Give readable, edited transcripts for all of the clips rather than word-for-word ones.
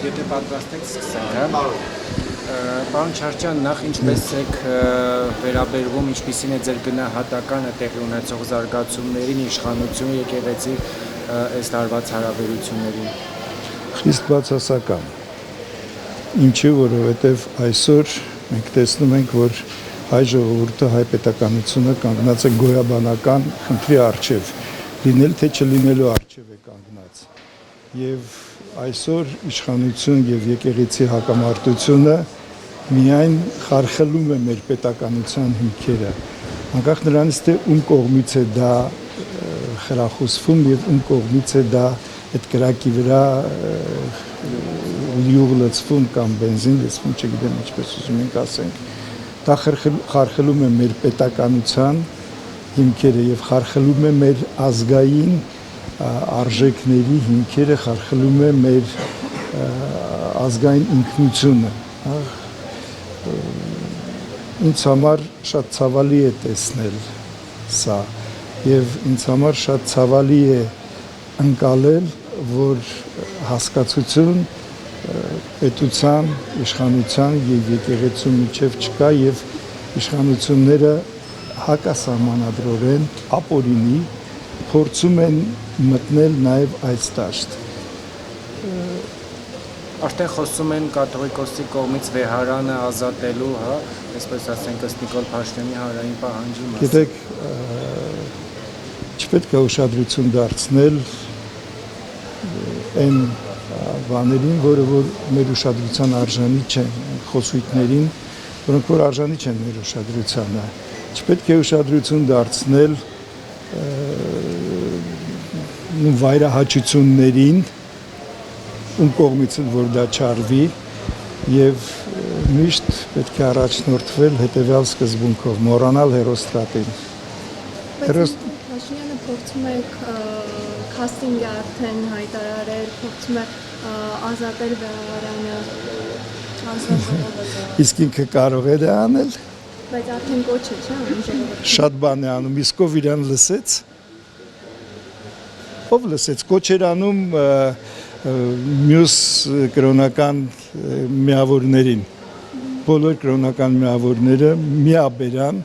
Եթե պատրաստ եք, սկսենք, հա։ Պարոն Չարչյան, նախ ինչպես եք վերաբերվում, ինչպիսին է ձեր գնահատականը տեղի ունեցող զարգացումներին, իշխանություն եկեղեցի այս տարվա հարաբերություններին։ Խիստ բացասական։ Ինչի, որովհետև այսօր մենք տեսնում ենք, որ հայ ժողովուրդը, հայ պետականությունը կանգնած է գոյաբանական խնդրի առջև, լինել թե չլինելու առջև է կանգնած։ Եվ այսօր իշխանություն եւ եկեղեցի հակամարտությունը միայն խարխլում է մեր պետականության հիմքերը։ Անկախ նրանից, թե ում կողմից է դա խրախուսվում եւ ում կողմից է դա այդ կրակի վրա լիուղ լցվում կամ բենզին լցվում, չգիտեմ ինչպես ուզում ենք ասենք, դա խարխլում է մեր պետականության հիմքերը եւ խարխլում է մեր ազգային արժեքների հիմքերը, խարխլում է մեր ազգային ինքնությունը։ Ինձ համար շատ ցավալի է տեսնել սա եւ ինձ համար շատ ցավալի է ընկալել, որ հասկացություն պետության, իշխանության եւ եկեղեցու միջև չկա եւ իշխանությունները հակասահմանադրորեն ապօրինի փորձում են մտնել նաև այս դաշտ։ Արդեն խոսում են կաթողիկոսի կողմից վեհարանը ազատելու, հա, այսպես ասենք, ըստ Նիկոլ Փաշինյանի հանրային պահանջի մասին։ Գիտեք, չպետք է ուշադրություն դարձնել այն բաներին, որը որ մեր ուշադրության արժանի չեն, խոսույթներին, որոնք որ արժանի չեն մեր ուշադրությանը։ Չպետք է ուշադրություն դարձնել վայրահաճություններին, ում կողմից որ դա չարվի եւ միշտ պետք է առաջնորդվել հետեւյալ սկզբունքով՝ մոռանալ հերոստրատին։ Փաշինյանը փորձում է քաստինգը արդեն հայտարարել, փորձում է ազատել վեհարանը հանձնաժողովը։ Իսկ ինքը կարող է դա անել։ Բայց արդեն կոչ է, չէ՞, հանձնաժողովը։ Շատ բան է անում, իսկ ով իրան լսեց։ Ով լսեց, կոչ էր անում մյուս կրոնական միավորներին, բոլոր կրոնական միավորները միաբերան,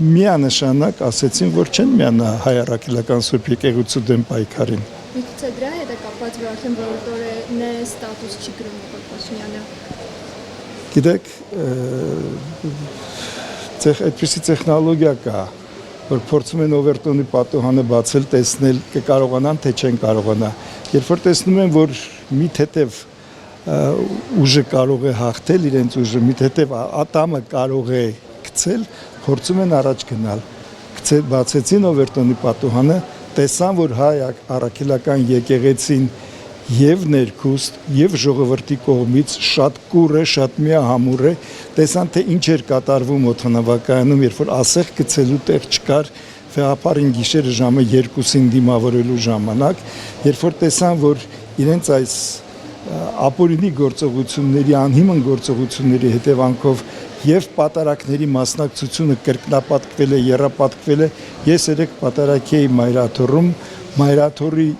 միանշանակ ասեցին, որ չեն միանա հայ առաքելական Սուրբ եկեղեցու դեմ պայքարին։ Միգուցե դրա հետ է կապված, որ արդեն որոտորենե ստատուս չի գրում Նիկոլ Փաշինյանը։ Գիտեք, այդպիսի տեխնոլոգիա կա, որ փորձում են օվերտոնի պատուհանը բացել, տեսնել կկարողանան, թե չեն կարողանա։ Երբ որ տեսնում են, որ մի թեթև ուժը կարող է հաղթել իրենց ուժը, մի թեթև ատամը կարող է գցել, փորձում են առաջ գնալ։ Բացեցին օվերտոնի պատուհանը, տեսան, որ հայ առաքելական եկեղեցին եւ ներքուստ եւ ժողովրդի կողմից շատ կուռ է, շատ միահամուռ է, տեսան թե ինչ էր կատարվում օդանավակայանում, երբ որ ասեղ գցելու տեղ չկար, վեհապարին գիշերը ժամը 2-ին դիմավորելու ժամանակ, երբ որ տեսան, որ իրենց այս ապօրինի գործողությունների, անհիմն գործողությունների հետևանքով եւ պատարակների մասնակցությունը կրկնապատկվել է, եռապատկվել է, ես երեք պատարակի էի Մայրաթոռում, Մայրաթոռի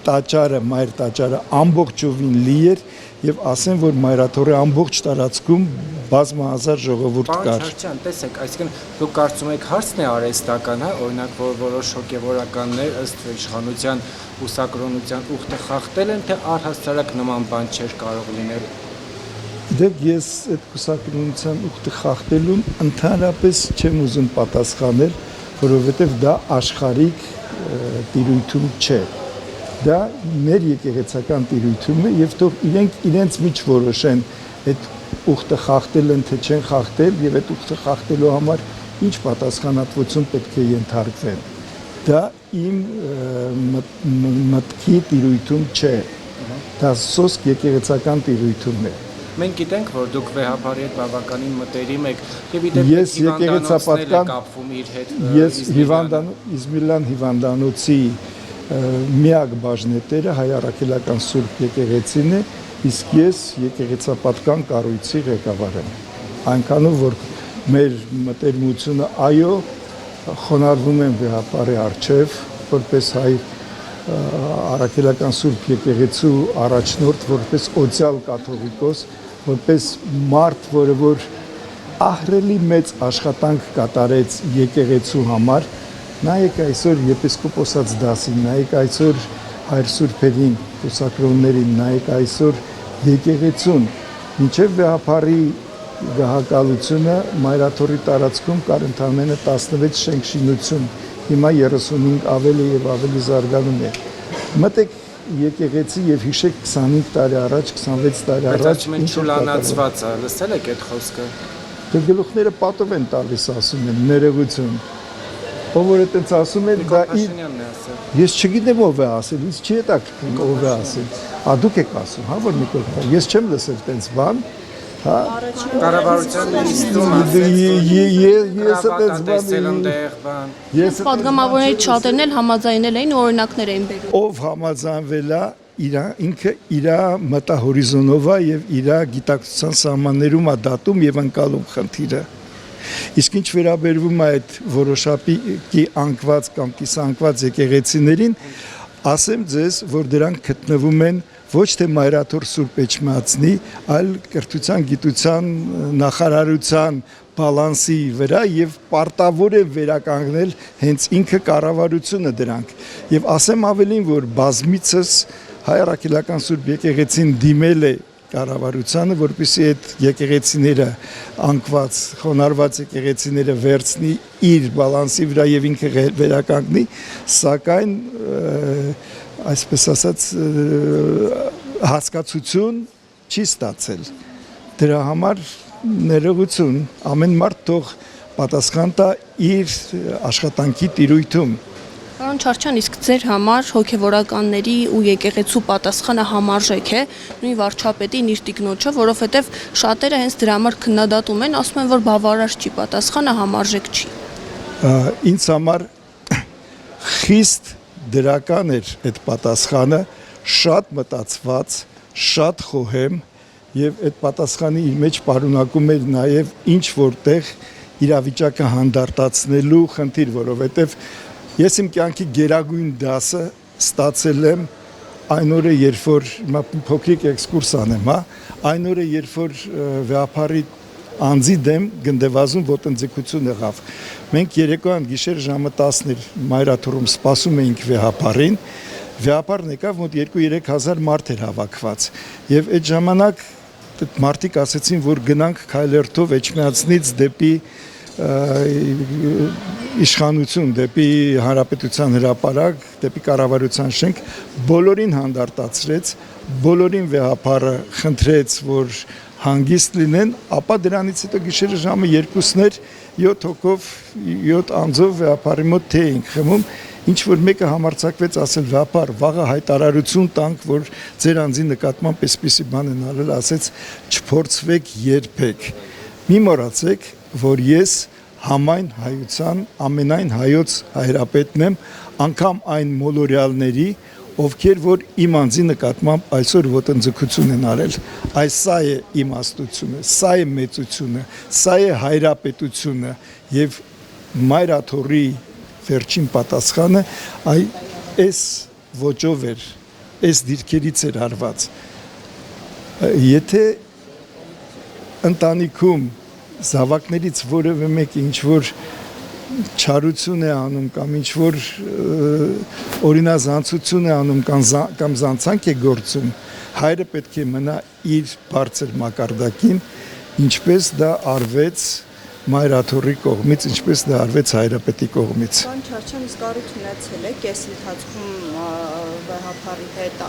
տաճարը, մայր տաճարը ամբողջովին լի էր եւ ասեն, որ Մայրաթոռի ամբողջ տարածքում բազմահազար ժողովուրդ կար։ Պարոն Չարչյան, տեսեք, այսինքն դուք կարծում եք հարցն է արհեստական, հա, օրինակ, որ որոշ հոգեվորականներ ըստ իշխանության ուսակրոնության ուխտը խախտել են, թե առհասարակ նման բան չէր կարող լինել։ Դեք ես այդ ուսակրոնության ուխտը խախտելուն ընդհանրապես չեմ ուզում պատասխանել, որովհետեւ դա աշխարհիկ տիրույթում չէ։ Դա մեր եկեղեցական տիրույթում է եւ թող իրենց միջ որոշեն այդ ուխտը խախտել են թե չեն խախտել եւ այդ ուխտը խախտելու համար ինչ պատասխանատվություն պետք է ենթարկվեն։ Դա իմ մտքի տիրույթում չէ։ Դա սոսկ եկեղեցական տիրույթում է։ Մենք գիտենք, որ դուք վեհապարի հետ բավականին մտերիմ եք եւ իդեպ ես եկեղեցապատկան կապվում իր հետ։ Ես Իզմիլյան հիվանդանոցի միակ բաժնետերը հայ առաքելական Սուրբ եկեղեցին է, իսկ ես եկեղեցապատկան կառույցի ղեկավար եմ։ Այնքանով որ մեր մտերմությունը այո խոնարհվում են վեհապարի առջև, որպես հայ Առաքելական Սուրբ եկեղեցու առաջնորդ, որպես օծյալ կաթողիկոս, որպես մարդ, որը որ ահռելի մեծ աշխատանք կատարեց եկեղեցու համար, նայեք այսօր եպիսկոպոսած դասին, նայեք այսօր հայր սուրբերին, կուսակրոններին, նայեք այսօր եկեղեցուն, մինչև վեհապարի գահակալությունը Մայրաթորի տարածքում կար ընդամենը 16 շենքշինություն, հիմա 35 ավելի եւ ավելի զարգանում է։ Մտեք եկեղեցի եւ հիշեք 25 տարի առաջ, 26 տարի առաջ ինչ չուլանացված է, լսել եք այդ խոսքը։ Դե գլուխները պատով են տալիս, ասում են, ներողություն։ Ով որ այդպես ասում են, դա Փաշինյանն է ասել։ ես չգիտեմ ով է ասել, ինձ չի հետաքրքրում ով է ասել։ Դուք եք ասում, հա, որ Նիկոլ, ես չեմ լսել այդպես բան, հա։ Կառավարության նիստում Ես այդպես տեսել ընդեղ բան։ Ես Պատգամավորներից շատերն էլ համաձայնել էին ու օրինակներ էին բերում։ ով համաձայնվել է ինքը իր մտահորիզոնով է եւ իր գիտակցության սահմաններում է դատում եւ անցալում խնդիրը։ Իսկ ինչ վերաբերվում է այդ որոշապի անկված կամ կիսանկված եկեղեցիներին, ասեմ ձեզ, որ դրանք գտնվում են ոչ թե Մայրաթոր Սուրբ Էջմիածնի, այլ կրթության գիտության նախարարության բալանսի վրա եւ պարտավոր է վերականգնել հենց ինքը կառավարությունը դրանք։ Եվ ասեմ ավելին, որ բազմիցս հայ առաքելական Սուրբ եկեղեցին դիմել է կառավարությանը, որպեսզի այդ եկեղեցիները անկված, խոնարհված եկեղեցիները վերցնի իր բալանսի վրա եւ ինքը վերականգնի, սակայն այսպես ասած հասկացություն չի ստացել։ Դրա համար ներողություն, ամեն մարդ թող պատասխան տա իր աշխատանքի տիրույթում։ Պարոն Չարչյան, իսկ ձեր համար հոգևորականների ու եկեղեցու պատասխանը համարժեք է, նույն վարչապետին իր տիկնոջը, որովհետև շատերը հենց դրա համար քննադատում են, ասում են, որ բավարար չի, պատասխանը համարժեք չի։ Ինձ համար խիստ դրական էր այդ պատասխանը, շատ մտածված, շատ խոհեմ եւ այդ պատասխանը իր մեջ պարունակում էր նաեւ ինչ որտեղ իրավիճակը հանդարտացնելու խնդիր, որովհետեւ ես իմ կյանքի գերագույն դասը ստացել եմ այն օրը, երբ որ փոքրիկ էքսկուրս անեմ, հա, այն օրը, երբ որ վեհապարի անձի դեմ գնդեվազում ոտնձգություն եղավ։ Մենք երեկոյան գիշեր ժամը 10-ն էր Մայրաթորում սպասում էինք վեհապարին, վեհապարն եկավ, մոտ 2-3 հազար մարդ էր հավաքված։ Եվ այդ ժամանակ մարդիկ ասեցին, որ գնանք քայլերթով Էջմիածնից դեպի իշխանություն, դեպի հանրապետության հրապարակ, դեպի կառավարության շենք, բոլորին հանդարտացրեց, բոլորին վեհապարը խնդրեց, որ հանգիստ լինեն, ապա դրանից հետո գիշերը ժամը 2-ն էր 7 հոգով, 7 անձով վեհապարի մոտ թե էինք խմում, ինչ որ մեկը համարձակվեց ասել վեհապար, վաղը հայտարարություն տանք, որ ձեր անձի նկատմամբ այսպիսի բան են արել, ասեց չփորձվեք երբեք։ Մի մոռացեք, որ ես համայն հայության ամենայն հայոց հայրապետն եմ, անգամ այն մոլորյալների, ովքեր որ իմ անձի նկատմամբ այսօր ոտնձգություն են արել, այս սա է իմաստությունը, սա է մեծությունը, սա է հայրապետությունը եւ Մայրաթորի վերջին պատասխանը այս ոճով էր, այս դիրքերից էր արված։ Եթե ընտանիքում զավակներից որևէ մեկը ինչ որ չարություն է անում կամ ինչ որ օրինազանցություն է անում կամ զանցանք է գործում, հայրը պետք է մնա իր բարձր մակարդակին, ինչպես դա արվեց Մայրաթորի կողմից, ինչպես դա արվեց հայրապետի կողմից։ Պարոն Չարչյան, իսկ առիթ ունեցել եք այս ընթացքում վեհապարի հետ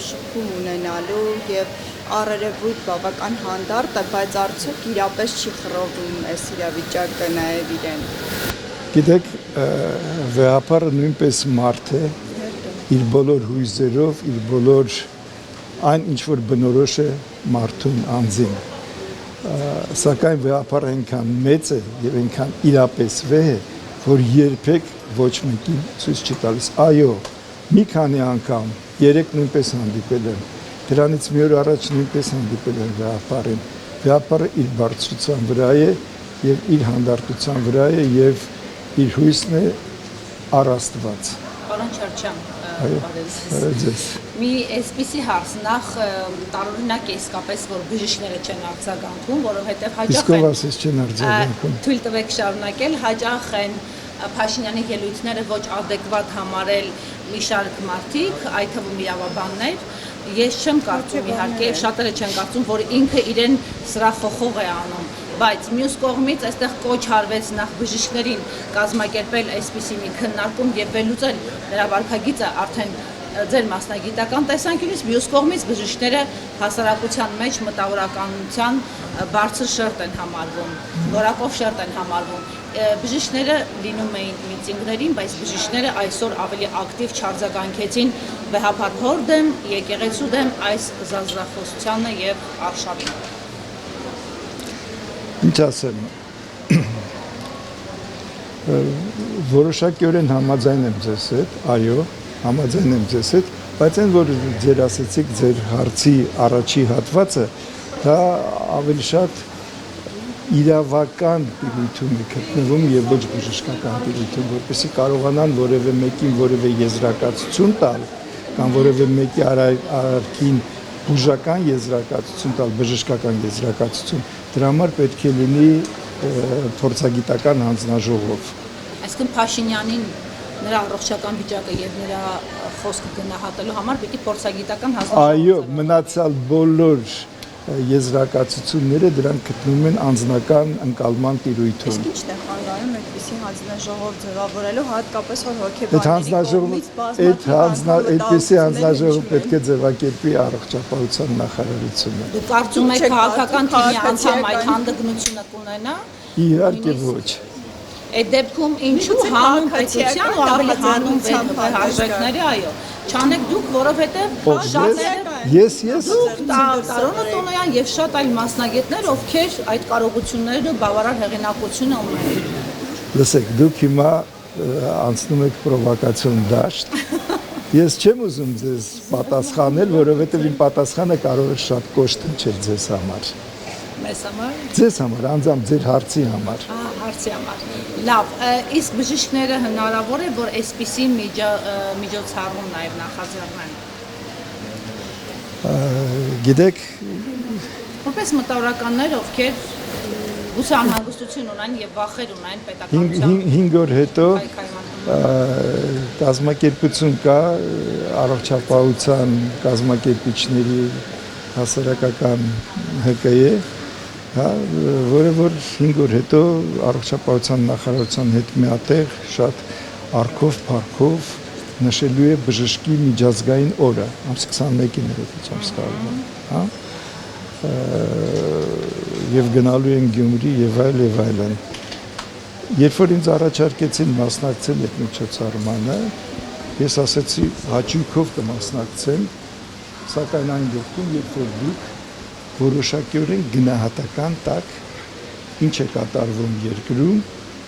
շփում ունենալու եւ առերևույթ բավական հանդարտ է, բայց արդյոք իրապես չի խռովում այս իրավիճակը նաեւ իրեն։ Գիտեք, վեհապարը նույնպես մարդ է, իր բոլոր հույզերով, իր բոլոր այն ինչ որ բնորոշ է մարդուն անձին։ Սակայն վեհապարը այնքան մեծ է եւ այնքան իրապես վեհ է, որ երբեք ոչ մեկին ցույց չի տալիս։ Այո, մի քանի անգամ, 3 նույնպես հանդիպել եմ, դրանից մի օր առաջ նույնպես հանդիպել եմ վեհապարին։ Վեհապարը իր բարձրության վրա է եւ իր հանդարտության վրա է եւ իր հույսն է առ Աստված։ Պարոն Պարոն Չարչյան, Ձեզ։ մի այսպիսի հարց նախ տարօրինակ է իսկապես, որ բժիշկները չեն արձագանքում, որովհետև հաճախ Իսկ ով ասես չեն արձագանքում։ թույլ տվեք շարունակել, հաճախ են Փաշինյանի ելույթները ոչ adekvat համարել մի շարք մարդիկ, այդ թվում իրավաբաններ։ Ես չեմ կարծում իհարկե, շատերը չեն կարծում, որ ինքը իրեն սրախոխող է անում, բայց մյուս կողմից այստեղ կոչ արվեց նախ բժիշկներին կազմակերպել այսպիսի մի քննարկում եւ վերլուծել նրա վարքագիծը արդեն ձեր մասնագիտական տեսանկյունից, մյուս կողմից բժիշկները հասարակության մեջ մտավորականության բարձր շերտ են համարվում, նորակով շերտ են համարվում։ Բժիշկները լինում էին միտինգներին, բայց բժիշկները այսօր ավելի ակտիվ չարձագանքեցին վեհապար հոր դեմ, եկեղեցու դեմ այս զազրախոսությանը եւ արշավին։ Ինչ ասեմ, որոշակիորեն համաձայն եմ ձեզ հետ, այո, համաձայն եմ ձեզ հետ, բայց այն, որ ձեր ասեցիք, ձեր հարցի առաջի հատվածը, դա ավելի շատ իրավական տիրույթում է գտնվում եւ ոչ բժշկական տիրույթում, որպեսզի կարողանան որևէ մեկին որևէ եզրակացություն տալ կամ որևէ մեկի արարքին բուժական եզրակացություն տալ, բժշկական եզրակացություն, դրա համար պետք է լինի փորձագիտական հանձնաժողով։ Այսինքն Փաշինյանին նրա առողջական վիճակը եւ նրա խոսքը գնահատելու համար պիտի փորձագիտական հանձնաժողով։ Այո, մնացյալ բոլոր եզրակացությունները դրանք գտնվում են անձնական ընկալման տիրույթում։ Իսկ ի՞նչն է խանգարում այդպիսի հանձնաժողով ձևավորելու, հատկապես որ այդպիսի հանձնաժողով պետք է ձևակերպի առողջապահության նախարարությունը։ Դուք կարծում եք քաղաքական թիմի անդամ այդ հանդգնությունը կունենա։ Իհարկե ոչ։ Այդ դեպքում ինչու հանուն պետության ու ավելի հանուն հարժեքների, այո, չանեք դուք, որովհետև շատերը ես Տարոնը Տոնոյան եւ շատ այլ մասնագետներ, ովքեր այդ կարողություններն ու բավարար հեղինակությունը ունեն։ Լսեք, դուք հիմա անցնում եք պրովոկացիոն դաշտ։ Ես չեմ ուզում ձեզ պատասխանել, որովհետև իմ պատասխանը կարող է շատ կոշտ հնչել ձեզ համար։ Մեզ համար։ Ձեզ համար, անձամբ ձեր հարցի համար։ Հարցի համար։ Լավ, իսկ բժիշկները հնարավոր է, որ այսպիսի միջոցառում նաև նախաձեռնեն։ Գիտեք, որպես մտավորականներ, ովքեր գուցե անհանգստություն ունեն եւ վախեր ունեն պետականության 5 օր հետո կազմակերպություն կա առողջապահության կազմակերպիչների հասարակական ՀԿԵ, հա, որը որ 5 օր հետո առողջապահության նախարարության հետ միատեղ շատ արքով փառքով նշելու է բժշկի միջազգային օրը, ամսի 21-ին երեքից կարողան, հա, եւ գնալու են Գյումրի եւ այլն։ Երբ որ ինձ առաջարկեցին մասնակցել այդ միջոցառմանը, ես ասացի հաճույքով կմասնակցեմ, սակայն այն դեպքում, երբ որ դուք որոշակիորեն գնահատական տակ ինչ է կատարվում երկրում,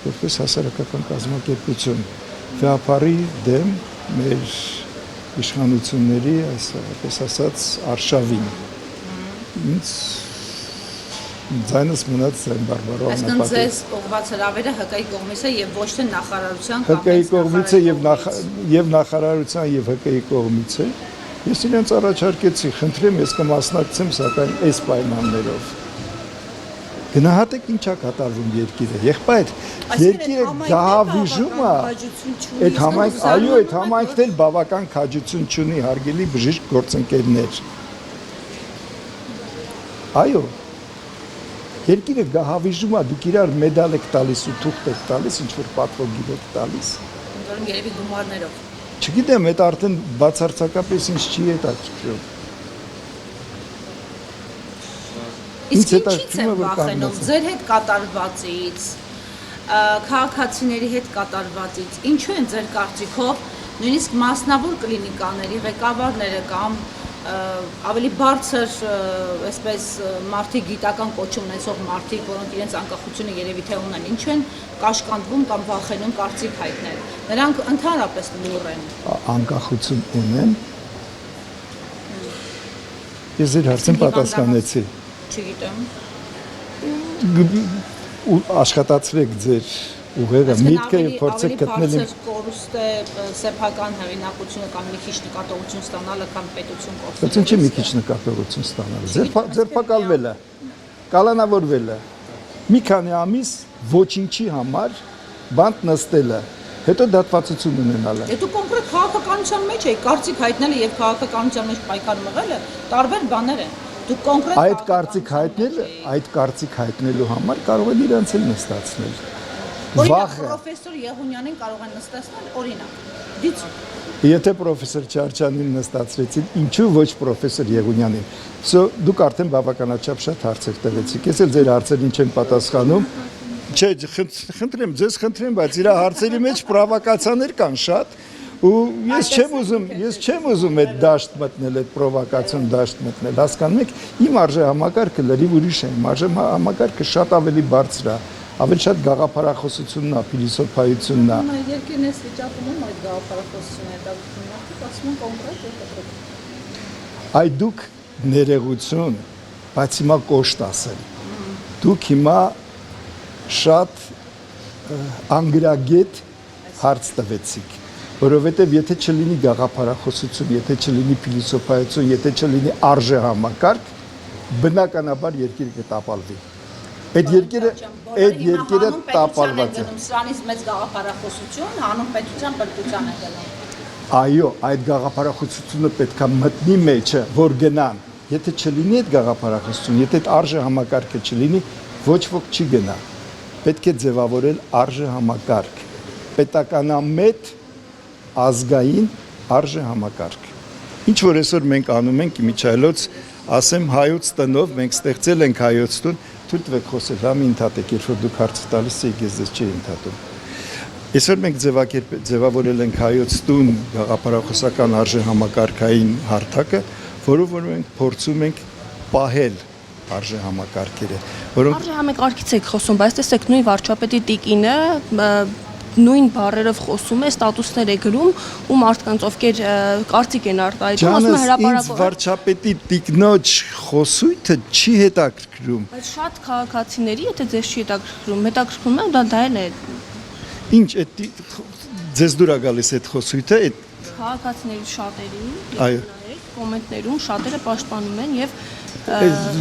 որպես հասարակական կազմակերպություն, վեհապարի դեմ մեր իշխանությունների, այսպես ասած, արշավին։ Ինձ ձայնս մնաց ձայն բարբարով նպատակ։ Այսինքն ձեզ ուղղված հրավերը ՀԿ-ի կողմից է եւ ոչ թե նախարարության ՀԿ-ի կողմից է եւ նախարարության եւ ՀԿ-ի կողմից է։ Ես իրենց առաջարկեցի, խնդրեմ, ես կմասնակցեմ, սակայն այս պայմաններով։ Գնահատեք ինչա կատարվում երկիրը։ Եղբայր, երկիրը գահավիժում է, այդ համայնք, այո, այդ համայնքն էլ բավական քաջություն չունի, հարգելի բժիշկ գործընկերներ։ Այո, երկիրը գահավիժում է, դուք իրար մեդալ եք տալիս ու թուղթ եք տալիս, ինչ-որ պատվոգիր եք տալիս։ Որում երևի գումարներով։ Չգիտեմ, այդ արդեն բացարձակապես ինձ չի հետաքրքրում։ Իսկ ինչից են վախենում ձեր հետ կատարվածից, քաղաքացիների հետ կատարվածից, ինչու են ձեր կարծիքով նույնիսկ մասնավոր կլինիկաների ղեկավարները կամ ավելի բարձր, այսպես մարդիկ գիտական կոչում ունեցող մարդիկ, որոնք իրենց անկախությունը երևի թե ունեն, ինչու են կաշկանդվում կամ վախենում կարծիք հայտնել։ Նրանք ընդհանրապես լուռ են։ Անկախություն ունեն։ Ես ձեր հարցին պատասխանեցի։ Չգիտեմ։ Աշխատացրեք ձեր ուղեղը, միտքը եւ փորձեք գտնել իմ կորուստ է սեփական հեղինակությունը կամ մի քիչ նկատողություն ստանալը կամ պետություն կորցնելը։ Բայց ինչի մի քիչ նկատողություն ստանալը։ Ձերբակալվելը, կալանավորվելը, մի քանի ամիս ոչինչի համար բանտ նստելը, հետո դատվածություն ունենալը։ Դու կոնկրետ քաղաքականության մեջ ես կարծիք հայտնելը եւ քաղաքականության մեջ պայքար մղելը տարբեր բաներ են։ Դու կոնկրետ այդ կարծիք հայտնելու համար կարող են իրենց էլ նստացնել։ Օրինակ պրոֆեսոր Եղունյանին կարող են նստացնել օրինակ։ Դիցու։ Եթե պրոֆեսոր Չարչյանին նստացրեցին, ինչու ոչ պրոֆեսոր Եղունյանին։ Դուք արդեն բավականաչափ շատ հարցեր տվեցիք։ Ես էլ ձեր հարցերին չեմ պատասխանում։ Չէ, խնդրեմ, ձեզ խնդրեմ, բայց իր հարցերի մեջ պրովոկացիաներ կան շատ, ու ես չեմ ուզում այդ դաշտ մտնել, այդ պրովոկացիոն դաշտ մտնել, հասկանում եք, իմ արժե համակարգը լրիվ ուրիշ է, իմ արժե համակարգը շատ ավելի բարձր է, ավելի շատ գաղափարախոսությունն է, փիլիսոփայությունն է։ Երկիրն է վիճակում այդ գաղափարախոսությունը հետաքրքրում է, ասում են կոնկրետ հետաքրքրում։ Այ դուք ներեգություն, բայց հիմա կոշտ ասել։ Դուք հիմա շատ անգրագետ հարց տվեցիք, որովհետև եթե չլինի գաղափարախոսություն, եթե չլինի փիլիսոփայություն, եթե չլինի արժե համակարգ, բնականաբար երկիրը կտապալվի։ Այդ երկիրը տապալված է։ Սրանից մեծ գաղափարախոսություն հանուն պետության բրդության է գնում։ Այո, այդ գաղափարախոսությունը պետք է մտնի մեջը, որ գնան։ Եթե չլինի այդ գաղափարախոսություն, եթե այդ արժե համակարգը չլինի, ոչ ոք չի գնա։ Պետք է ձևավորել արժե համակարգ, պետականամետ ազգային արժե համակարգ։ Ինչ որ այսօր մենք անում ենք իմիջայլոց, ասեմ հայոց տնով, մենք ստեղծել ենք հայոց տուն, թույլ տվեք խոսել, հա մի ընդհատեք, երբ որ դուք հարցը տալիս եք, ես ձեզ չի ընդհատում։ Այսօր մենք ձևավորել ենք հայոց տուն գաղափարախոսական արժե համակարգային հարթակը, որով որ մենք փորձում ենք պահել արժե համակարգերը, որոնք Արժե համակարգից եք խոսում, բայց տեսեք նույն վարչապետի տիկինը նույն բառերով խոսում է, ստատուսներ է գրում ու մարդկանց ովքեր կարծիք են արտահայտում, ասում է հրապարակող։ Ինձ վարչապետի տիկնոջ խոսույթը չի հետաքրքրում։ Բայց շատ քաղաքացիների, եթե ձեզ չի հետաքրքրում է, դա էլ է։ Ինչ այդ ձեզ դուր է գալիս այդ խոսույթը, այդ Քաղաքացիների շատերի, Այո։ կոմենտներում շատերը պաշտպանում են եւ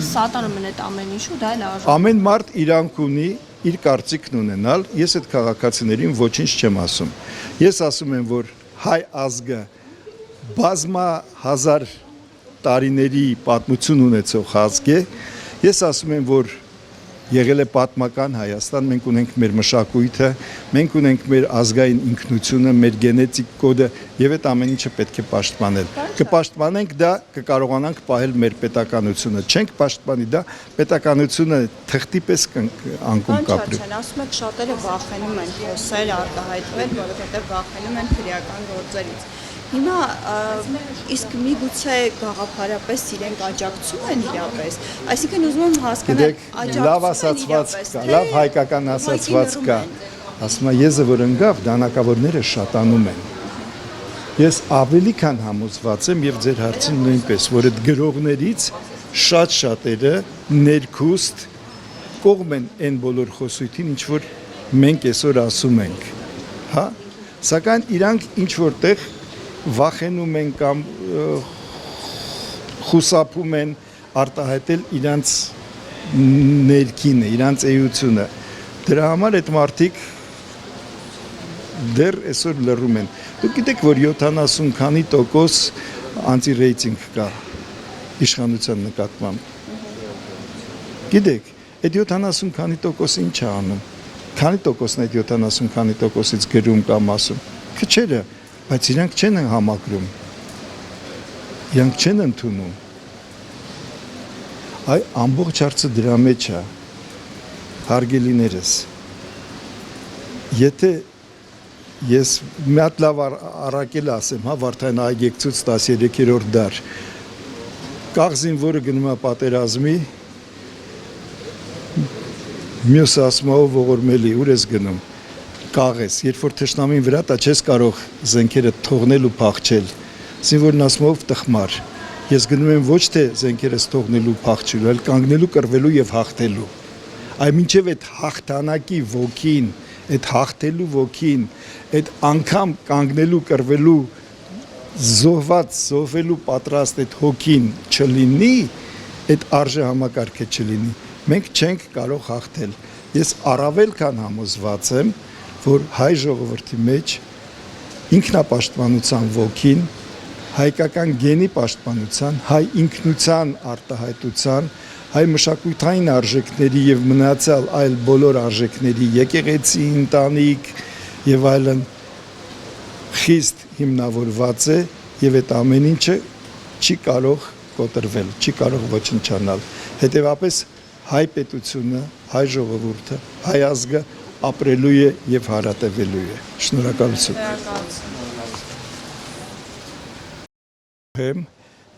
սատարում են այդ ամեն ինչը, դա էլ արժե։ Ամեն մարդ իրանք ունի իր կարծիքն ունենալ, ես այդ քաղաքացիներին ոչինչ չեմ ասում։ Ես ասում եմ, որ հայ ազգը բազմա հազար տարիների պատմություն ունեցող ազգ է։ Ես ասում եմ, որ եղել է պատմական Հայաստան, մենք ունենք մեր մշակույթը, մենք ունենք մեր ազգային ինքնությունը, մեր գենետիկ կոդը եւ այդ ամեն ինչը պետք է պաշտպանել։ Կպաշտպանենք դա, կկարողանանք պահել մեր պետականությունը։ Չենք պաշտպանի դա, պետականությունը թղթի պես անկում կապրի։ Ասում եք շատերը վախենում են խոսել, արտահայտվել, որովհետեւ վախենում են քրեական գործերից։ Հիմա իսկ միգուցե գաղափարապես իրենք աջակցում են իրապես, այսինքն ուզում եմ հասկանալ, լավ ասացված կա, լավ հայկական ասացված կա, ասում եմ եզը որ ընկավ, դանակավորները շատանում են։ Ես ավելի քան համոզված եմ եւ ձեր հարցին նույնպես, որ այդ գրողներից շատ շատերը ներքուստ կողմ են այն բոլոր խոսույթին, ինչ որ մենք այսօր ասում ենք, հա, սակայն իրանք ինչ որտեղ վախենում են կամ խուսափում են արտահայտել իրանց ներքինը, իրանց էությունը։ Դրա համար այդ մարդիկ դեռ այսօր լռում են։ Դուք գիտեք, որ 70 քանի տոկոս անտի-ռեյտինգ կա իշխանության նկատմամբ։ Գիտեք, այդ 70 քանի տոկոսը ինչ է անում։ Քանի տոկոսն այդ 70 քանի տոկոսից գրում կամ ասում։ Քչերը, բայց իրանք չեն համակրում, իրանք չեն ընդունում։ Այ ամբողջ հարցը դրա մեջ է, հարգելիներս, եթե ես մի հատ լավ առակել ասեմ, հա, Վարդան այգեկցուց 13-րդ դար, կաղզին, որը գնում է պատերազմի, մյուս ասում է ողորմելի, ուր ես գնում, կաղես, երբ որ թշնամին վրա տա չես կարող զենքերը թողնել ու փախչել, զինվորն ասում ով տխմար, ես գնում եմ ոչ թե զենքերս թողնելու փախչելու, այլ կանգնելու, կռվելու եւ հաղթելու, այ մինչեւ այդ հաղթանակի ոգին, այդ հաղթելու ոգին, այդ անգամ կանգնելու, կռվելու, զոհվելու պատրաստ այդ հոգին չլինի, այդ արժե համակարգը չլինի, մենք չենք կարող հաղթել։ Ես առավել քան համոզված եմ, որ հայ ժողովրդի մեջ ինքնապաշտպանության ոգին, հայկական գենի պաշտպանության, հայ ինքնության արտահայտության, հայ մշակութային արժեքների եւ մնացյալ այլ բոլոր արժեքների, եկեղեցի, ընտանիք եւ այլն խիստ հիմնավորված է եւ այդ ամեն ինչը չի կարող կոտրվել, չի կարող ոչնչանալ։ Հետևաբար հայ պետությունը, հայ ժողովուրդը, հայ ազգը ապրելու է եւ հարատևելու է։ Շնորհակալություն։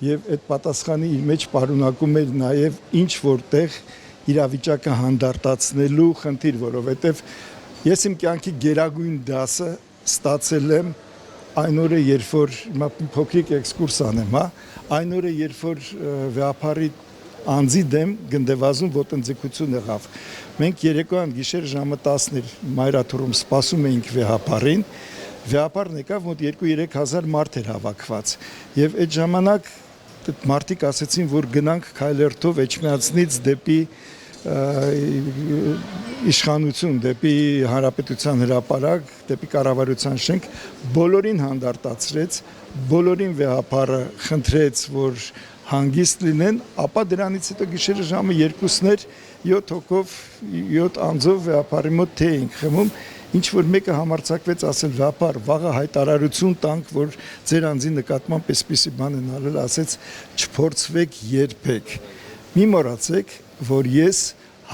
Եվ այդ պատասխանը իր մեջ պարունակում էր նաև ինչ որտեղ իրավիճակը հանդարտացնելու խնդիր, որովհետև ես իմ կյանքի գերագույն դասը ստացել եմ այն օրը, երբ որ փոքրիկ էքսկուրս անեմ, այն օրը, երբ որ վեհապարի անձի դեմ գնդեվազում ոտնձգություն եղավ։ Մենք երեկոյան գիշեր ժամը 10-ն մայրաթոռում սպասում էինք վեհապարին, վեհապարն եկավ, մոտ 2-3 հազար մարդ էր հավաքված, եւ այդ ժամանակ մարդիկ ասեցին, որ գնանք քայլերթով Էջմիածնից դեպի իշխանություն, դեպի հանրապետության հրապարակ, դեպի կառավարության շենք, բոլորին հանդարտացրեց, բոլորին վեհապարը խնդրեց, որ հանգիստ լինեն, ապա դրանից հետո գիշերը ժամը 2-ն էր 7 հոգով, 7 անձով վեհապարի մոտ թե էինք խմում, ինչ որ մեկը համարձակվեց ասել վեհապար, վաղը հայտարարություն տանք, որ ձեր անձի նկատմամբ այսպիսի բան են արել, ասեց չփորձվեք երբեք։ Մի մոռացեք, որ ես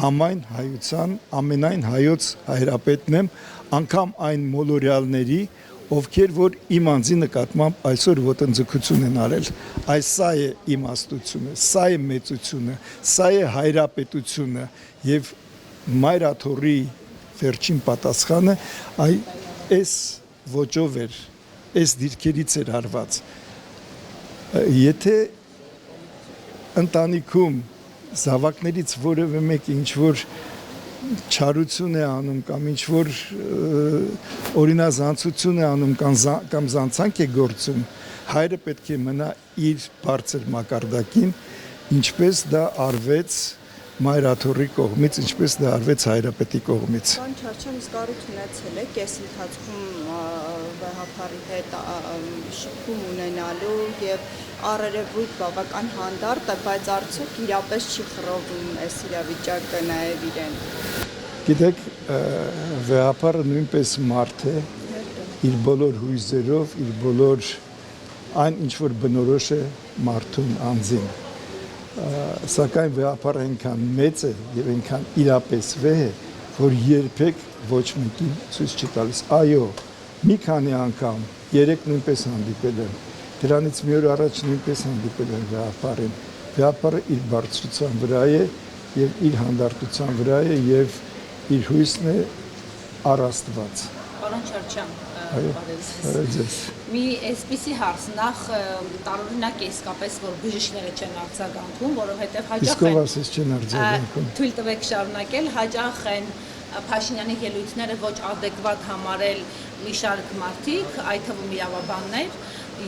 համայն հայության ամենայն հայոց հայրապետն եմ, անգամ այն մոլորյալների, ովքեր որ իմ անձի նկատմամբ այսօր ոտնձգություն են արել, սա է իմաստությունը, սա է մեծությունը, սա է հայրապետությունը եւ մայրաթոռի վերջին պատասխանը այս ոճով էր, այս դիրքերից էր արված։ Եթե ընտանիքում զավակներից որևէ մեկը ինչ որ չարություն է անում կամ ինչ որ օրինազանցություն է անում կամ զանցանք է գործում, հայրը պետք է մնա իր բարձր մակարդակին, ինչպես դա արվեց մայրաթոռի կողմից, ինչպես դա արվեց հայրապետի կողմից։ Պարոն Չարչյան, իսկ առիթ ունեցել եք այս ընթացքում վեհապարի հետ շփում ունենալու եւ առերևույթ բավական հանդարտ է, բայց արդյոք իրապես չի խռովում այս իրավիճակը նաեւ իրեն։ Գիտեք, վեհապարը նույնպես մարդ է, իր բոլոր հույզերով, իր բոլոր այն ինչ որ բնորոշ է մարդուն անձին։ Սակայն վեհապարը այնքան մեծ է եւ այնքան իրապես վեհ է, որ երբեք ոչ մեկին ցույց չի տալիս։ Այո, մի քանի անգամ, 3 նույնպես հանդիպել եմ, դրանից մի օր առաջ նույնպես հանդիպել եմ վեհապարին։ Վեհապարը իր բարձրության վրա է եւ իր հանդարտության վրա է եւ իր հույսն է առ Աստված։ Պարոն Չարչյան, բարև։ Մի այսպիսի հարց, նախ տարօրինակ է իսկապես, որ բժիշկները չեն արձագանքում, որովհետև հաճախ են ասես չեն արձագանքում։ Թույլ տվեք շարունակել, հաճախ են Փաշինյանի ելույթները ոչ ադեկվատ համարել մի շարք մարդիկ, այդ թվում իրավաբաններ։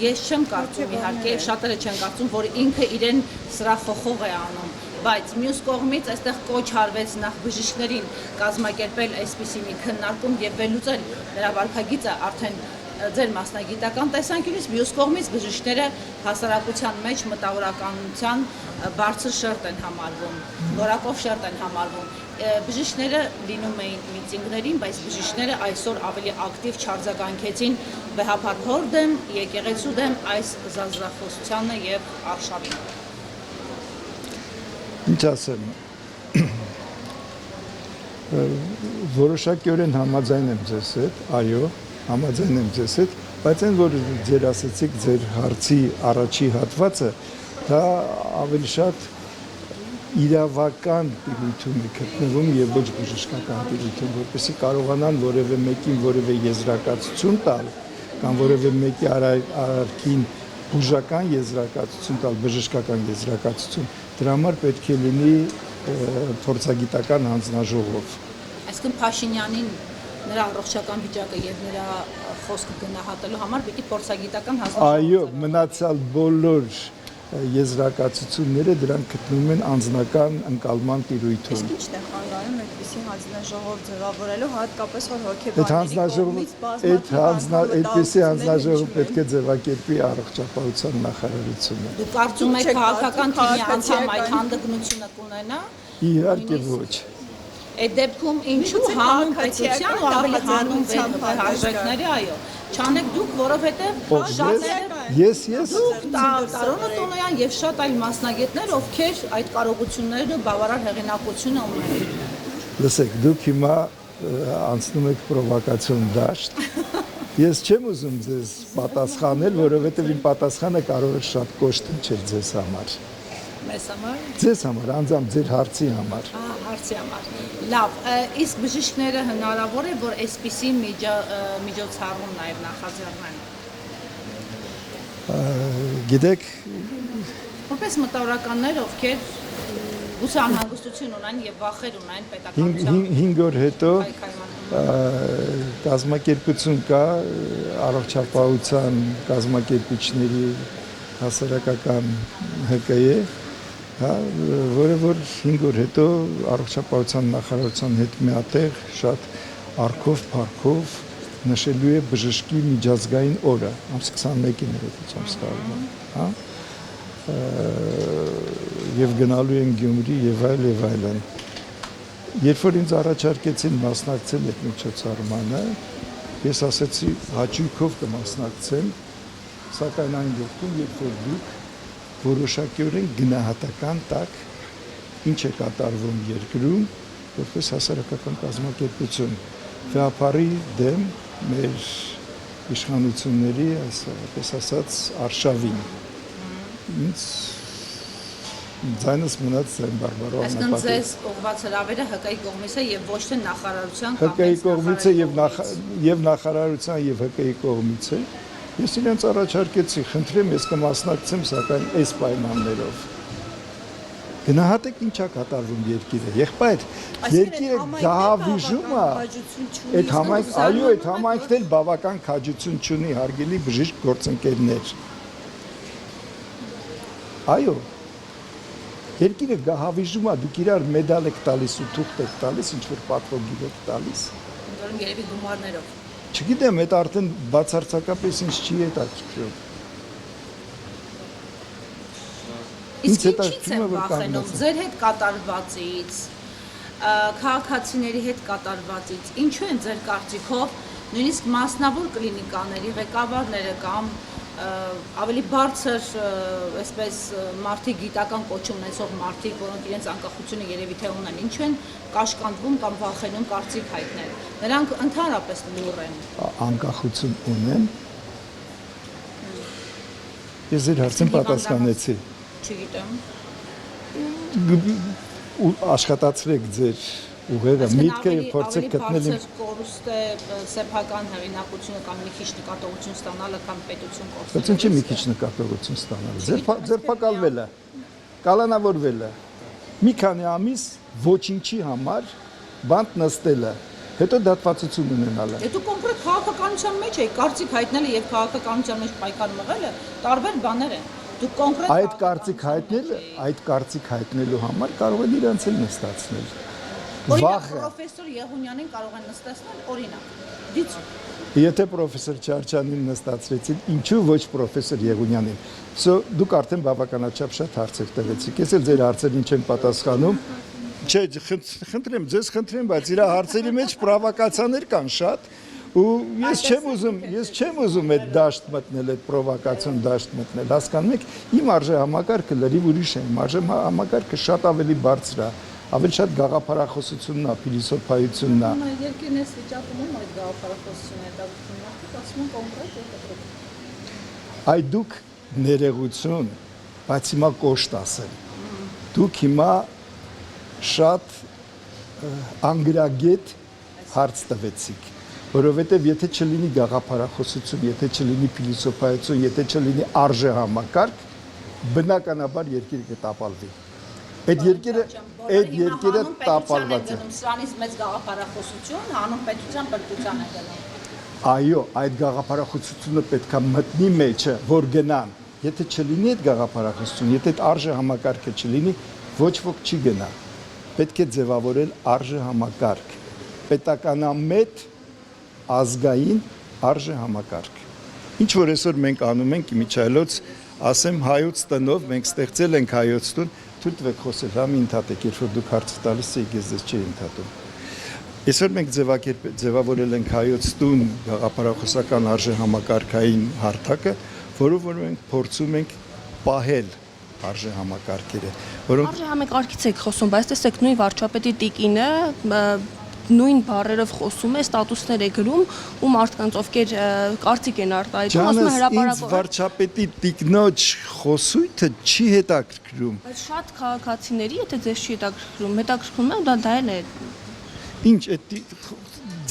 Ես չեմ կարծում իհարկե, շատերը չեն կարծում, որ ինքը իրեն սրախոխող է անում, բայց մյուս կողմից այստեղ կոչ արվեց նախ բժիշկներին կազմակերպել այսպիսի մի քննարկում եւ վերլուծել նրա վարքագիծը արդեն ձեր մասնագիտական տեսանկյունից, մյուս կողմից բժիշկները հասարակության մեջ մտավորականության բարձր շերտ են համարվում, որակով շերտ են համարվում։ Բժիշկները լինում էին միտինգներին, բայց բժիշկները այսօր ավելի ակտիվ չարձագանքեցին վեհապար դեմ, եկեղեցու դեմ այս զազրախոսությանը եւ արշավին։ Ինչ ասեմ, որոշակիորեն համաձայն եմ ձեզ հետ, այո, համաձայն եմ ձեզ հետ, բայց այն որ ձեր ասեցիք ձեր հարցի առաջի հատվածը, դա ավելի շատ իրավական տիրույթում է գտնվում եւ ոչ բժշկական տիրույթում, որպեսզի կարողանան որևէ մեկին որևէ եզրակացություն տալ կամ որևէ մեկի արարքին բուժական եզրակացություն տալ, բժշկական եզրակացություն, դրա համար պետք է լինի փորձագիտական հանձնաժողով։ Այսինքն Փաշինյանին նրա առողջական վիճակը եւ նրա խոսքը գնահատելու համար պիտի փորձագիտական Այո, մնացյալ բոլոր եզրակացությունները դրանք գտնվում են անձնական ընկալման տիրույթում։ Իսկ ի՞նչն է խանգարում այդպիսի հանձնաժողով ձևավորելու, հատկապես որ Այդպիսի հանձնաժողով պետք է ձևակերպի առողջապահության նախարարությունը։ Դու կարծում ես քաղաքական թիմի անդամ այդ հանդգնությունը կունենա։ Իհարկե ոչ։ Այդ դեպքում ինչու հանուն պետության ու ավելի հանուն հարժեքների, այո, չանեք դուք, որովհետև Ես Տարոնը Տոնոյան եւ շատ այլ մասնագետներ, ովքեր այդ կարողություններն ու բավարար հեղինակությունը ունեն։ Լսեք, դուք հիմա անցնում եք պրովոկացիոն դաշտ։ Ես չեմ ուզում ձեզ պատասխանել, որովհետև իմ պատասխանը կարող է շատ կոշտ ձեզ համար։ Մեզ համար։ Ձեզ համար, անձամբ ձեր հարցի համար։ Հարցի համար։ Լավ, իսկ բժիշկները հնարավոր է, որ այսպիսի միջոցառում նաև նախաձեռնեն։ Գիտեք, որպես մտավորականներ, ովքեր գուցե անհանգստություն ունեն եւ վախեր ունեն պետականության 5 օր հետո կազմակերպություն կա առողջապահության կազմակերպիչների հասարակական ՀԿ-ը, որը որ 5 օր հետո առողջապահության նախարարության հետ միատեղ շատ արքով, փառքով նշելու է բժշկի միջազգային օրը, ամս 21-ին է չեմ սխալվում, հա? Եվ գնալու են Գյումրի եւ այլն։ Երբ որ ինձ առաջարկեցին մասնակցել այդ միջոցառմանը, ես ասացի հաճույքով կմասնակցեմ, սակայն այն դեպքում, երբ որ դուք որոշակիորեն գնահատական տակ ինչ է կատարվում երկրում, որպես հասարակական կազմակերպություն, վեհապարի դեմ մեր իշխանությունների, այսպես ասած, արշավին։ Ինձ ձայնս մնաց ձայն բարբարո անապատի։ Այսինքն ձեզ ուղղված հրավերը ՀԿ-ի կողմից է եւ ոչ թե նախարարության ՀԿ-ի կողմից է եւ նախարարության եւ ՀԿ-ի կողմից է։ Ես իրենց առաջարկեցի, խնդրեմ, ես կմասնակցեմ, սակայն այս պայմաններով։ Գնահատեք ինչա կատարվում երկիրը։ Եղբայր, երկիրը գահավիժում է, այդ համայնքն էլ բավական քաջություն չունի, հարգելի բժիշկ գործընկերներ։ Այո, երկիրը գահավիժում է, դուք իրար մեդալ եք տալիս ու թուղթ եք տալիս, ինչ-որ պատվոգիր եք տալիս։ Որում երևի գումարներով։ Չգիտեմ, այդ արդեն բացարձակապես ինձ չի հետաքրքրում։ Իսկ ինչից են վախենում ձեր հետ կատարվածից, քաղաքացիների հետ կատարվածից, ինչու են ձեր կարծիքով նույնիսկ մասնավոր կլինիկաների ղեկավարները կամ ավելի բարձր, այսպես մարդիկ գիտական կոչում ունեցող մարդիկ, որոնք իրենց անկախությունը երևի թե ունեն, ինչու են կաշկանդվում կամ վախենում կարծիք հայտնել։ Նրանք ընդհանրապես լուռ են։ Անկախություն ունեն։ Ես ձեր հարցին պատասխանեցի։ Չգիտեմ։ Աշխատացրեք ձեր ուղեղը, միտքը եւ փորձեք գտնել իմ կորուստ է սեփական հեղինակությունը կամ մի քիչ նկատողություն ստանալը կամ պետություն կորստը։ Բայց ինչի մի քիչ նկատողություն ստանալը։ Ձերբակալվելը, կալանավորվելը, մի քանի ամիս ոչինչի համար բանտ նստելը, հետո դատվածություն ունենալը։ Դու կոնկրետ քաղաքականության մեջ եք, կարծիք հայտնելը եւ քաղաքականության մեջ պայքար մղելը տարբեր բաներ են։ Դու կոնկրետ այդ կարծիք հայտնելու համար կարող են իրենց էլ նստացնել։ Օրինակ պրոֆեսոր Եղունյանին կարող են նստացնել, օրինակ։ Դիցու։ Եթե պրոֆեսոր Չարչյանին նստացրեցին, ինչու ոչ պրոֆեսոր Եղունյանին։ Դուք արդեն բավականաչափ շատ հարցեր տվեցիք։ Ես էլ ձեր հարցերին չեմ պատասխանում։ Չէ, խնդրեմ, ձեզ խնդրեմ, բայց իր հարցերի մեջ պրովոկացիաներ կան շատ։ Ու ես չեմ ուզում այդ դաշտ մտնել, այդ պրովոկացիոն դաշտ մտնել, հասկանում եք, իմ արժե համակարգը լրիվ ուրիշ է, իմ արժե համակարգը շատ ավելի բարձր է, ավելի շատ գաղափարախոսությունն է, փիլիսոփայությունն է։ Երկիրն էս վիճակում այդ գաղափարախոսությունը հետաքրքրում է, ասում կոնկրետ է։ Այ դուք ներեգություն, բայց հիմա կոշտ ասեմ։ Դուք հիմա շատ անգրագետ հարց տվեցիք, որովհետև եթե չլինի գաղափարախոսություն, եթե չլինի փիլիսոփայություն, եթե չլինի արժե համակարգ, բնականաբար երկիրը կտապալվի։ Այդ երկերը տապալված է։ Սրանից մեծ գաղափարախոսություն հանուն պետության բրդության է գնում։ Այո, այդ գաղափարախոսությունը պետքա մտնի մեջը, որ գնան։ Եթե չլինի այդ գաղափարախոսություն, եթե այդ արժե համակարգը չլինի, ոչ ոք չի գնա։ Պետք է ձևավորել արժե համակարգ, պետականամետ ազգային արժե համակարգ։ Ինչ որ այսօր մենք անում ենք իմիջայլոց, ասեմ հայոց տնով, մենք ստեղծել ենք հայոց տուն, թույլ տվեք խոսել, համ ընդհատեք, երբ որ դուք հարց տալիս եք, ես ձեզ չի ընդհատում։ Այսօր մենք ձևավորել ենք հայոց տուն գաղափարախոսական արժե համակարգային հարթակը, որով որ մենք փորձում ենք պահել արժե համակարգերը, որոնք Արժե համակարգից եք խոսում, բայց տեսեք նույն վարչապետի տիկինը նույն բառերով խոսում է, ստատուսներ է գրում ու մարդկանց ովքեր կարծիք են արտահայտում, ասում է ինձ վարչապետի տիկնոջ խոսույթը չի հետաքրքրում։ Բայց շատ քաղաքացիների, եթե ձեզ չի հետաքրքրում է, դա էլ է։ Ինչ այդ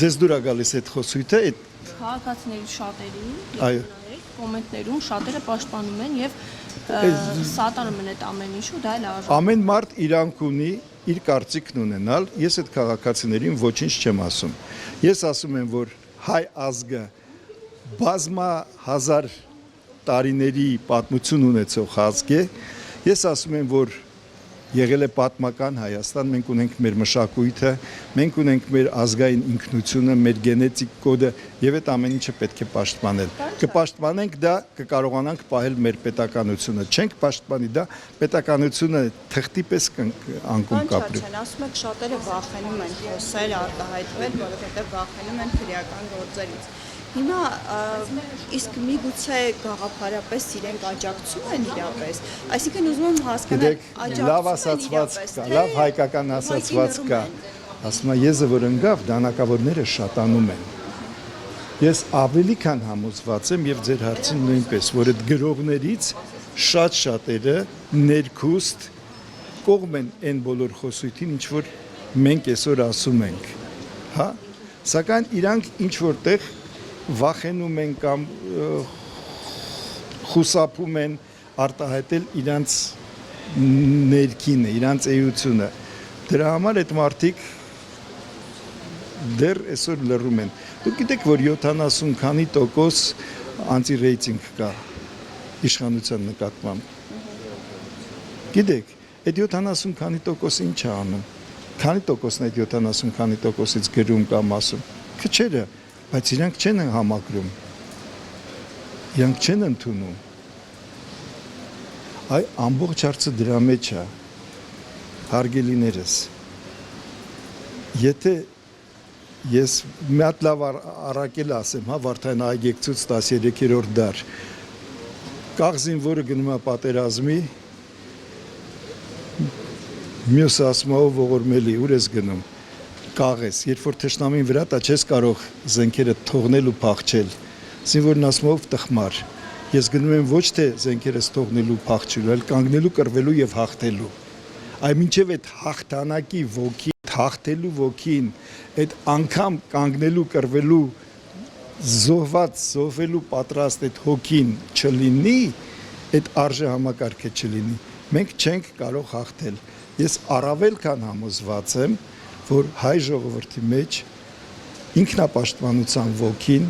ձեզ դուր է գալիս այդ խոսույթը, այդ Քաղաքացիների շատերին, Այո։ կոմենտներում շատերը պաշտպանում են եւ սատարում են այդ ամեն ինչը, դա էլ է արժան։ Ամեն մարդ իրանք ունի իր կարծիքն ունենալ, ես այդ քաղաքացիներին ոչինչ չեմ ասում։ Ես ասում եմ, որ հայ ազգը բազմա հազար տարիների պատմություն ունեցող ազգ է։ Ես ասում եմ, որ եղել է պատմական Հայաստան, մենք ունենք մեր մշակույթը, մենք ունենք մեր ազգային ինքնությունը, մեր գենետիկ կոդը եւ այդ ամեն ինչը պետք է պաշտպանել։ Կպաշտպանենք դա, կկարողանանք պահել մեր պետականությունը։ Չենք պաշտպանի դա, պետականությունը թղթի պես անկում կապրի։ Ասում եք շատերը վախենում են խոսել, արտահայտվել, որովհետեւ վախենում են քրեական գործերից։ Հիմա իսկ միգուցե գաղափարապես իրենք աջակցում են իրապես, այսինքն ուզում եմ հասկանալ, լավ ասացված կա, լավ հայկական ասացված կա, ասում եմ եզը որ ընկավ, դանակավորները շատանում են։ Ես ավելի քան համոզված եմ եւ ձեր հարցին նույնպես, որ այդ գրողներից շատ շատերը ներքուստ կողմ են այն բոլոր խոսույթին, ինչ որ մենք այսօր ասում ենք, հա, սակայն իրանք ինչ որտեղ վախենում են կամ խուսափում են արտահայտել իրանց ներքինը, իրանց էությունը։ Դրա համար այդ մարդիկ դեռ այսօր լռում են։ Դուք գիտեք, որ 70 քանի տոկոս անտի-ռեյտինգ կա իշխանության նկատմամբ։ Գիտեք, այդ 70 քանի տոկոս ինչ է անում։ Քանի տոկոսն այդ 70 քանի տոկոսից գրում կամ ասում։ Քչերը, բայց իրանք չեն համակրում, իրանք չեն ընդունում։ Այ ամբողջ հարցը դրա մեջ է, հարգելիներս, եթե ես մի հատ լավ առակել ասեմ, հա, Վարդան այգեկցուց 13-րդ դար, կաղզին, որը գնում է պատերազմի, մյուս ասում է ողորմելի, ուր ես գնում, կաղես, երբ որ թշնամին վրա տա չես կարող զենքերը թողնել ու փախչել, զինվորն ասում ով տխմար, ես գնում եմ ոչ թե զենքերս թողնելու փախչելու, այլ կանգնելու, կռվելու եւ հաղթելու, այ մինչեւ այդ հաղթանակի ոգի, հաղթելու ոգին, այդ անգամ կանգնելու, կռվելու, զոհվելու պատրաստ այդ հոգին չլինի, այդ արժե համակարգը չլինի, մենք չենք կարող հաղթել, ես առավել քան համոզված եմ, որ հայ ժողովրդի մեջ ինքնապաշտպանության ոգին,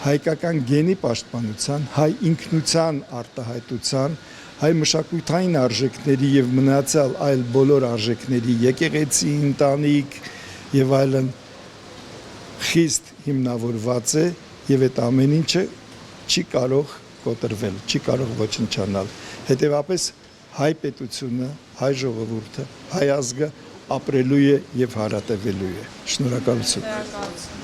հայկական գենի պաշտպանության, հայ ինքնության արտահայտության, հայ մշակութային արժեքների եւ մնացյալ այլ բոլոր արժեքների, եկեղեցի, ընտանիք եւ այլն խիստ հիմնավորված է եւ այդ ամեն ինչը չի կարող կոտրվել, չի կարող ոչնչանալ։ Հետեւաբար հայ պետությունը, հայ ժողովուրդը, հայ ազգը ապրելու է եւ հարատևելու է։ Շնորհակալություն։